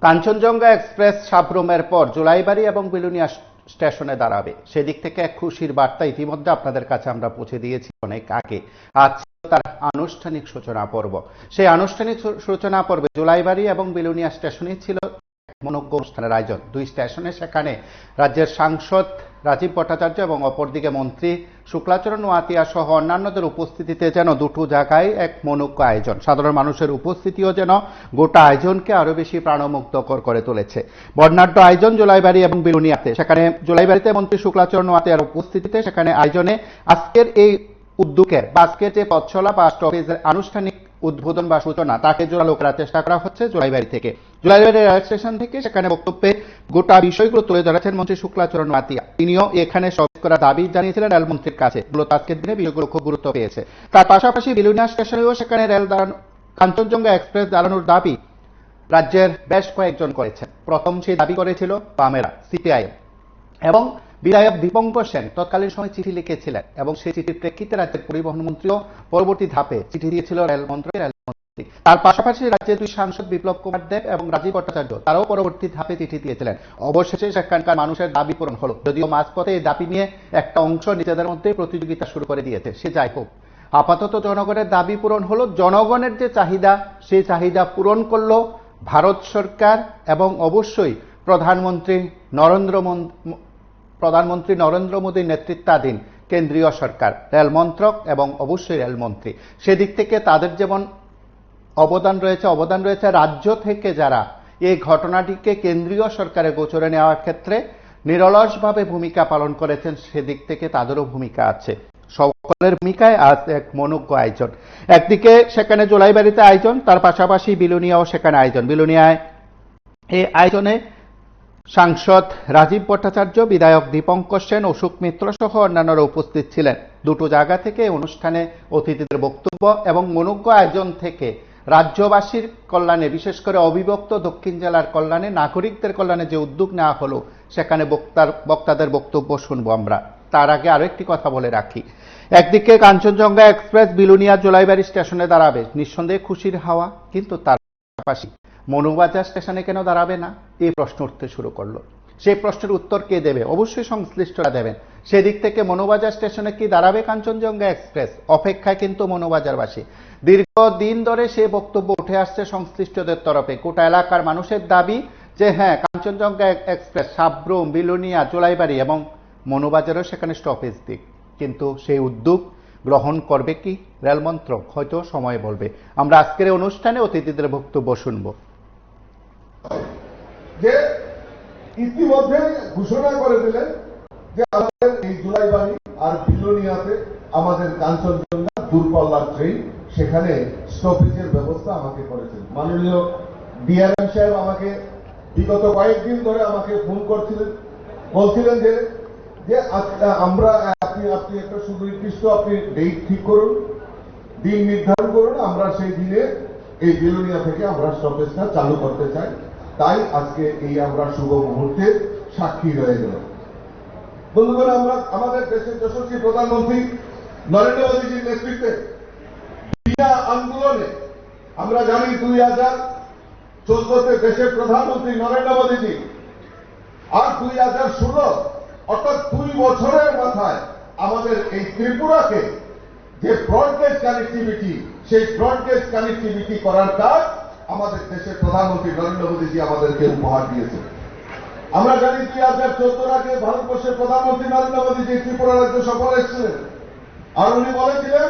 Kanchenjunga express সাবরুমের পর জুলাইবাড়ি এবং বিলুনিয়া স্টেশনে দাঁড়াবে। সেদিক থেকে এক খুশির বার্তা ইতিমধ্যে আপনাদের কাছে আমরা পৌঁছে দিয়েছি অনেক আগে। আজ তার আনুষ্ঠানিক সূচনা পর্ব। সেই আনুষ্ঠানিক সূচনা পর্বে জুলাইবাড়ি এবং বিলুনিয়া স্টেশনে ছিল মনোজ্ঞ অনুষ্ঠানের আয়োজন। দুই স্টেশনে সেখানে রাজ্যের সাংসদ রাজীব ভট্টাচার্য এবং অপরদিকে মন্ত্রী শুক্লাচরণ নোয়াতিয়া সহ অন্যান্যদের উপস্থিতিতে যেন দুটো জায়গায় এক মনোজ্ঞ আয়োজন। সাধারণ মানুষের উপস্থিতিও যেন গোটা আয়োজনকে আরো বেশি প্রাণমুগ্ধকর করে তুলেছে। বর্ণাঢ্য আয়োজন জুলাইবাড়ি এবং বিলুনিয়াতে। সেখানে জুলাইবাড়িতে মন্ত্রী শুক্লাচরণ নোয়াতিয়ার উপস্থিতিতে সেখানে আয়োজনে আজকের এই উদ্যোগের বা আজকের যে পথচলা বা স্টপেজের আনুষ্ঠানিক উদ্বোধন বা সূচনা তাকে জোরালো করার চেষ্টা করা হচ্ছে জুলাইবাড়ি থেকে। জুলাইবাড়ি রেল স্টেশন থেকে সেখানে বক্তব্যে গোটা বিষয়গুলো তুলে ধরেছেন মন্ত্রী শুক্লাচরণ নোয়াতিয়া। তিনিও এখানে সহযোগ করার দাবি জানিয়েছিলেন রেলমন্ত্রীর কাছে। মূলত আজকের দিনে বিষয়গুলো খুব গুরুত্ব পেয়েছে। তার পাশাপাশি বিলুনিয়া স্টেশনেও সেখানে রেল দাঁড়ানো কাঞ্চনজঙ্ঘা এক্সপ্রেস দাঁড়ানোর দাবি রাজ্যের বেশ কয়েকজন করেছেন। প্রথম সেই দাবি করেছিল বামেরা, সিপিআইএম, এবং বিধায়ক দীপঙ্কর সেন তৎকালীন সময় চিঠি লিখেছিলেন এবং সেই চিঠির প্রেক্ষিতে রাজ্যের পরিবহন মন্ত্রীও পরবর্তী ধাপে চিঠি দিয়েছিল রেলমন্ত্রী। তার পাশাপাশি রাজ্যের দুই সাংসদ বিপ্লব কুমার দেব এবং রাজীব ভট্টাচার্য তারাও পরবর্তী ধাপে চিঠি দিয়েছিলেন। অবশেষে সেখানকার মানুষের দাবি পূরণ হলো, যদিও মাঝপথে এই দাবি নিয়ে একটা অংশ নিজেদের মধ্যে প্রতিযোগিতা শুরু করে দিয়েছে। সে যাই হোক, আপাতত জনগণের দাবি পূরণ হলো। জনগণের যে চাহিদা সেই চাহিদা পূরণ করলো ভারত সরকার এবং অবশ্যই প্রধানমন্ত্রী নরেন্দ্র মোদীর নেতৃত্বাধীন কেন্দ্রীয় সরকার, রেল মন্ত্রক এবং অবশ্যই রেলমন্ত্রী। সেদিক থেকে তাদের যেমন অবদান রয়েছে রাজ্য থেকে যারা এই ঘটনাটিকে কেন্দ্রীয় সরকারের গোচরে নেওয়ার ক্ষেত্রে নিরলসভাবে ভূমিকা পালন করেছেন, সেদিক থেকে তাদেরও ভূমিকা আছে। সকলের ভূমিকায় আজ এক মনোজ্ঞ আয়োজন। একদিকে সেখানে জুলাইবাড়িতে আয়োজন, তার পাশাপাশি বিলুনিয়াও সেখানে আয়োজন। বিলুনিয়ায় এই আয়োজনে সাংসদ রাজীব ভট্টাচার্য, বিধায়ক দীপঙ্কর সেন, অশোক মিত্র সহ অন্যান্যরা উপস্থিত ছিলেন। দুটো জায়গা থেকে অনুষ্ঠানে অতিথিদের বক্তব্য এবং মনোজ্ঞ আয়োজন থেকে রাজ্যবাসীর কল্যাণে, বিশেষ করে অবিভক্ত দক্ষিণ জেলার কল্যাণে, নাগরিকদের কল্যাণে যে উদ্যোগ নেওয়া হলো সেখানে বক্তাদের বক্তব্য শুনবো আমরা। তার আগে আরো একটি কথা বলে রাখি। একদিকে কাঞ্চনজঙ্ঘা এক্সপ্রেস বিলুনিয়া জুলাইবাড়ি স্টেশনে দাঁড়াবে, নিঃসন্দেহে খুশির হাওয়া, কিন্তু তার পাশাপাশি মনুবাজার স্টেশনে কেন দাঁড়াবে না, এই প্রশ্ন উঠতে শুরু করলো। সেই প্রশ্নের উত্তর কে দেবে? অবশ্যই সংশ্লিষ্টরা দেবেন। সেদিক থেকে মনুবাজার স্টেশনে কি দাঁড়াবে কাঞ্চনজঙ্ঘা এক্সপ্রেস? অপেক্ষায় কিন্তু মনুবাজারবাসী। দীর্ঘদিন ধরে সে বক্তব্য উঠে আসছে সংশ্লিষ্টদের তরফে। গোটা এলাকার মানুষের দাবি যে হ্যাঁ, কাঞ্চনজঙ্ঘা এক্সপ্রেস সাবরুম, বিলুনিয়া, জুলাইবাড়ি এবং মনুবাজারও সেখানে স্টপেজ দিক। কিন্তু সেই উদ্যোগ গ্রহণ করবে কি রেল মন্ত্রক? হয়তো সময় বলবে। আমরা আজকের অনুষ্ঠানে অতিথিদের বক্তব্য শুনবো। যে ইতিমধ্যে ঘোষণা করে দিলেন যে আমাদের এই জুলাইবাড়ি আর বিলোনিয়াতে আমাদের কাঞ্চনজঙ্ঘা দূরপাল্লার ট্রেন সেখানে স্টপেজের ব্যবস্থা আমাকে করেছেন। মাননীয় ডিআরএম সাহেব আমাকে বিগত কয়েকদিন ধরে আমাকে ফোন করছিলেন, বলছিলেন যে আমরা আপনি একটা সুনির্দিষ্ট আপনি ডেট ঠিক করুন, দিন নির্ধারণ করুন, আমরা সেই দিনে এই বিলোনিয়া থেকে আমরা স্টপেজটা চালু করতে চাই। তাই আজকে এই আমরা শুভ মুহূর্তে সাক্ষী রয়ে গেল। বন্ধুগণ, আমরা আমাদের দেশের যশস্বী প্রধানমন্ত্রী নরেন্দ্র মোদীজির নেতৃত্বে বিনা আন্দোলনে আমরা জানি 2014তে দেশের প্রধানমন্ত্রী নরেন্দ্র মোদীজি আর 2016 অর্থাৎ 2 বছরের মাথায় আমাদের এই ত্রিপুরাকে যে ব্রডগেজ কানেক্টিভিটি, সেই ব্রডগেজ কানেক্টিভিটি করার কাজ আমাদের দেশের প্রধানমন্ত্রী নরেন্দ্র মোদীজি আমাদেরকে উপহার দিয়েছে। আমরা জানি 2014 আগে ভারতবর্ষের প্রধানমন্ত্রী নরেন্দ্র মোদীজি ত্রিপুরা রাজ্য সফরে এসেছিলেন, আর উনি বলেছিলেন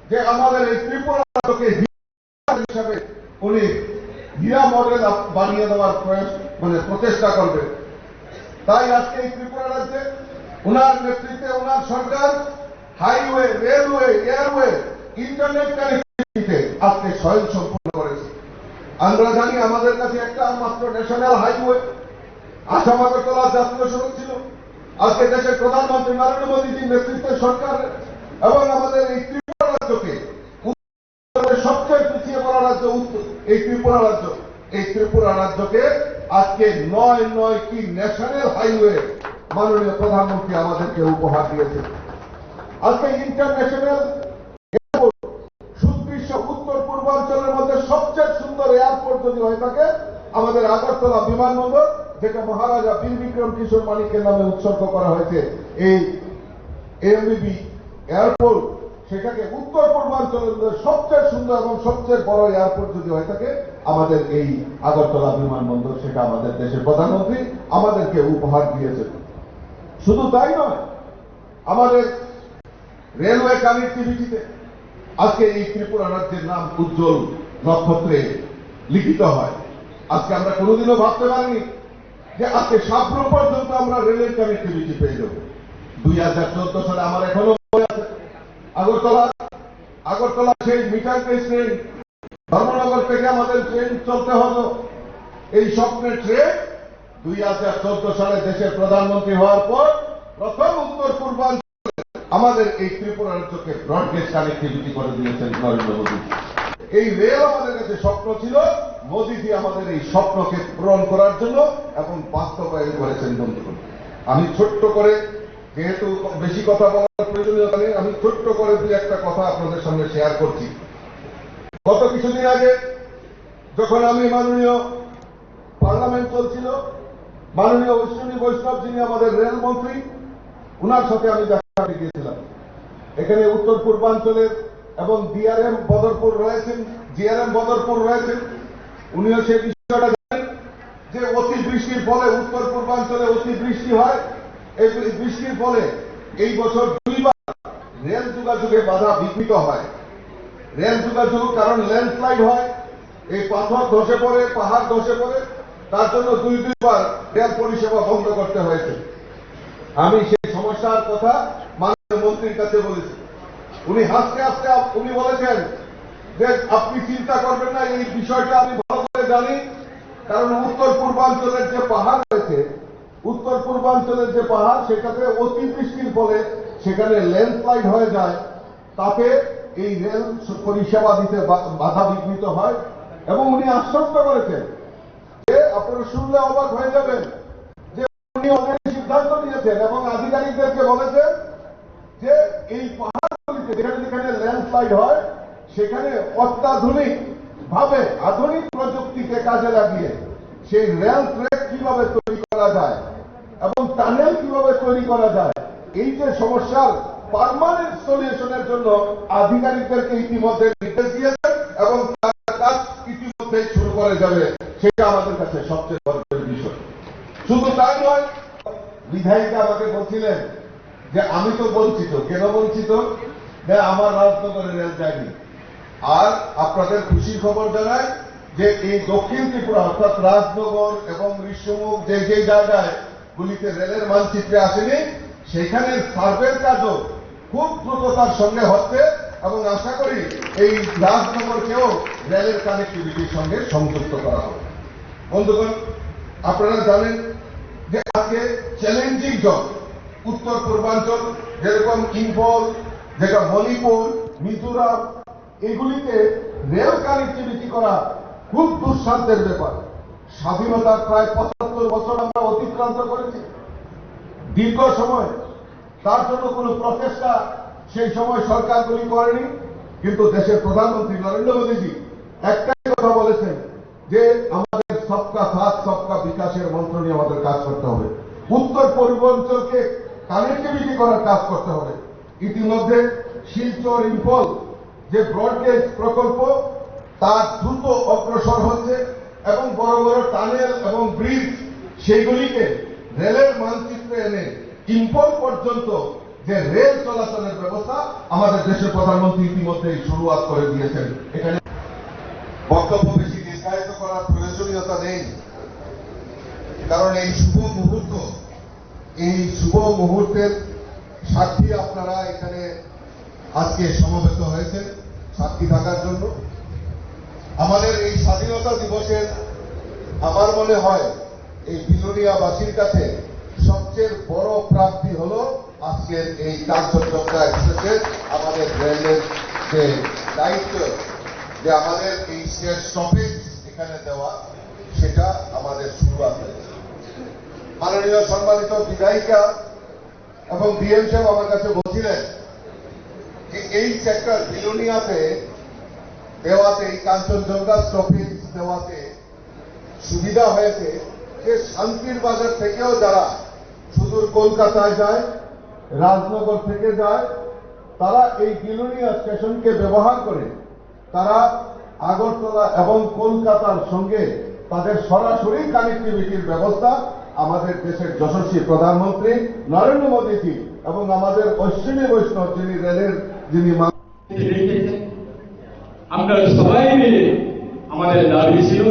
যে আমাদের এই ত্রিপুরা রাজ্যকে হিসাবে উনি হীরা মডেল বানিয়ে দেওয়ার প্রচেষ্টা করবেন। তাই আজকে এই ত্রিপুরা রাজ্যে উনার নেতৃত্বে উনার সরকার হাইওয়ে, রেলওয়ে, এয়ারওয়ে, ইন্টারনেট কানেক্টিভিটিতে আজকে স্বয়ংসম্পূর্ণ করেছে। আমরা জানি আমাদের কাছে একটা মাত্র ন্যাশনাল হাইওয়ে আসাম আগরতলা জাতীয় সড়ক ছিল। আজকে দেশের প্রধানমন্ত্রী নরেন্দ্র মোদীজির নেতৃত্বে সরকার এবং আমাদের এই ত্রিপুরা রাজ্যকে সবচেয়ে পিছিয়ে পড়া রাজ্য এই ত্রিপুরা রাজ্যকে আজকে 9টি ন্যাশনাল হাইওয়ে মাননীয় প্রধানমন্ত্রী আমাদেরকে উপহার দিয়েছে। আজকে ইন্টারন্যাশনাল উত্তর পূর্বাঞ্চলের মধ্যে সবচেয়ে সুন্দর এয়ারপোর্ট যদি হয়ে থাকে আমাদের আগরতলা বিমানবন্দর, যেটা মহারাজা বীর বিক্রম কিশোর মানিকের নামে উৎসর্গ করা হয়েছে, এই এমবিবি এয়ারপোর্ট, সেটাকে উত্তর পূর্বাঞ্চলের মধ্যে সবচেয়ে সুন্দর এবং সবচেয়ে বড় এয়ারপোর্ট যদি হয়ে থাকে আমাদের এই আগরতলা বিমানবন্দর, সেটা আমাদের দেশের প্রধানমন্ত্রী আমাদেরকে উপহার দিয়েছেন। শুধু তাই নয়, আমাদের রেলওয়ে কানেক্টিভিটিতে আজকে এই ত্রিপুরা রাজ্যের নাম উজ্জ্বল নক্ষত্রে লিখিত হয়। আজকে আমরা কোনোদিনও ভাবতে পারিনি যে আজকে সাবরুম পর্যন্ত আমরা রেলের কানেক্টিভিটি পেয়ে যাব। 2014 সালে আমার এখনো মনে আছে, আগরতলা সেই মিটার গেজ ট্রেন, ধর্মনগর থেকে আমাদের ট্রেন চলতে হলো। এই স্বপ্নের ট্রেন 2014 সালে দেশের প্রধানমন্ত্রী হওয়ার পর প্রথম উত্তর পূর্বাঞ্চল আমাদের এই ত্রিপুরা রাজ্যকে ব্রডগেজ কানেক্টিভিটি করে দিয়েছেন নরেন্দ্র মোদী। এই রেল আমাদের কাছে স্বপ্ন ছিল, মোদীজি আমাদের এই স্বপ্নকে পূরণ করার জন্য এবং বাস্তবায়ন করেছেন। বন্ধুগণ, আমি ছোট্ট করে, যেহেতু বেশি কথা বলার প্রয়োজনীয়তা নেই, আমি ছোট্ট করে দুই একটা কথা আপনাদের সামনে শেয়ার করছি। গত কিছুদিন আগে যখন আমি মাননীয় পার্লামেন্ট চলছিল, মাননীয় অশ্বিনী বৈষ্ণব, যিনি আমাদের রেল মন্ত্রী, উনার সাথে আমি দেখা গিয়েছিলাম। এখানে উত্তর পূর্বাঞ্চলের এবং জিআরএম বদরপুর রয়েছেন, উনিও সেই বিষয়টা জানেন যে অতিবৃষ্টির ফলে উত্তর পূর্বাঞ্চলে অতিবৃষ্টি হয়। এই বৃষ্টির ফলে এই বছর 2 বার রেল যোগাযোগে বাধা বিঘ্নিত হয়। রেল যোগাযোগ কারণ ল্যান্ডস্লাইড হয়, এই পাথর ধসে পড়ে, পাহাড় ধসে পড়ে, তার জন্য 2 বার রেল পরিষেবা বন্ধ করতে হয়েছে। আমি সেই সমস্যার কথা মাননীয় মন্ত্রীর কাছে বলেছি। উনি হাসতে হাসতে উনি বলেছেন যে আপনি চিন্তা করবেন না, এই বিষয়টা আমি ভালো করে জানি, কারণ উত্তর পূর্বাঞ্চলের যে পাহাড় রয়েছে, উত্তর পূর্বাঞ্চলের যে পাহাড়, সেটাতে অতিবৃষ্টির ফলে সেখানে ল্যান্ডস্লাইড হয়ে যায়, তাতে এই রেল পরিষেবা দিতে বাধা বিঘ্নিত হয়। এবং উনি আশ্বস্ত করেছেন যে, আপনারা শুনলে অবাক হয়ে যাবেন, যে উনি অলরেডি সিদ্ধান্ত নিয়েছেন এবং আধিকারিকদেরকে বলেছেন যে এই পাহাড়গুলিতে যেখানে যেখানে ল্যান্ডস্লাইড হয়, সেখানে অত্যাধুনিক ভাবে আধুনিক প্রযুক্তিকে কাজে লাগিয়ে সেই রেল ট্র্যাক কিভাবে তৈরি করা যায় এবং টানেল কিভাবে তৈরি করা যায়, এই যে সমস্যার পার্মানেন্ট সলিউশনের জন্য আধিকারিকদেরকে ইতিমধ্যে নির্দেশ দিয়েছেন এবং তার কাজ ইতিমধ্যে শুরু করে যাবে। সেটা আমাদের কাছে সবচেয়ে গর্বের বিষয়। শুধু তাই নয়, বিধায়িকা আমাকে বলছিলেন যে আমি তো বঞ্চিত। কেন বঞ্চিত? যে আমার রাজনগরে রেল যায়নি। আর আপনাদের খুশির খবর জানাই যে এই দক্ষিণ ত্রিপুরা অর্থাৎ রাজনগর এবং ঋষ্যমুখ যে যে জায়গায় গুলিতে রেলের মানচিত্রে আসেনি, সেখানে সার্ভের কাজও খুব দ্রুততার সঙ্গে হচ্ছে এবং আশা করি এই রাজনগরকেও রেলের কানেক্টিভিটির সঙ্গে সংযুক্ত করা হবে। বন্ধুগণ, আপনারা জানেন যে আজকে চ্যালেঞ্জিং জব উত্তর পূর্বাঞ্চল, যেরকম ইম্ফল, যেটা মণিপুর, মিজোরাম, এগুলিতে রেল কানেক্টিভিটি করা খুব দুঃসাধ্যের ব্যাপার। স্বাধীনতার প্রায় 75 বছর আমরা অতিক্রান্ত করেছি, দীর্ঘ সময়। তার জন্য কোনো প্রচেষ্টা সেই সময় সরকারগুলি করেনি, কিন্তু দেশের প্রধানমন্ত্রী নরেন্দ্র মোদীজি একটাই কথা বলেছেন যে আমাদের সবকা সাথ সবকা বিকাশের মন্ত্র নিয়ে আমাদের কাজ করতে হবে, উত্তর পূর্বাঞ্চলকে কানেক্টিভিটি করার কাজ করতে হবে। ইতিমধ্যে শিলচর ইম্ফল যে ব্রডগেজ প্রকল্প, তার দ্রুত অগ্রসর হচ্ছে এবং বড় বড় টানেল এবং ব্রিজ সেইগুলিকে রেলের মানচিত্রে এনে ইম্ফল পর্যন্ত যে রেল চলাচলের ব্যবস্থা আমাদের দেশের প্রধানমন্ত্রী ইতিমধ্যেই শুরুয়াত করে দিয়েছেন। এখানে বক্তব্য বেশি দীর্ঘায়িত করার প্রয়োজনীয়তা নেই, কারণ এই শুভ মুহূর্তের সাক্ষী আপনারা এখানে আজকে সমবেত হয়েছেন সাক্ষী থাকার জন্য। আমাদের এই স্বাধীনতা দিবসের আমার মনে হয় এই বিলোনিয়াবাসীর কাছে সবচেয়ে বড় প্রাপ্তি হল আজকের এই কাঞ্চনজঙ্ঘা এক্সপ্রেসের আমাদের রেলের যে দায়িত্ব, যে আমাদের এই স্টপেজ এখানে দেওয়া, সেটা আমাদের শুরুয়াত হয়েছে। মাননীয় সম্মানিত বিধায়িকা এবং ডিএম সাহেব আমার কাছে বলছিলেন যে এই সেক্টর বিলোনিয়াতে দেওয়াতে, এই কাঞ্চনজঙ্ঘা স্টপেজ দেওয়াতে সুবিধা হয়েছে যে শান্তির বাজার থেকেও যারা সুদূর কলকাতায় যায়, রাজনগর থেকে যায়, তারা এই বিলোনিয়া স্টেশনকে ব্যবহার করে তারা আগরতলা এবং কলকাতার সঙ্গে তাদের সরাসরি কানেক্টিভিটির ব্যবস্থা আমাদের দেশের যশস্বী প্রধানমন্ত্রী নরেন্দ্র মোদীজি এবং আমাদের অশ্বিনী বৈষ্ণব যিনি রেলের যিনি আমরা সবাই মিলে আমাদের দাবি ছিল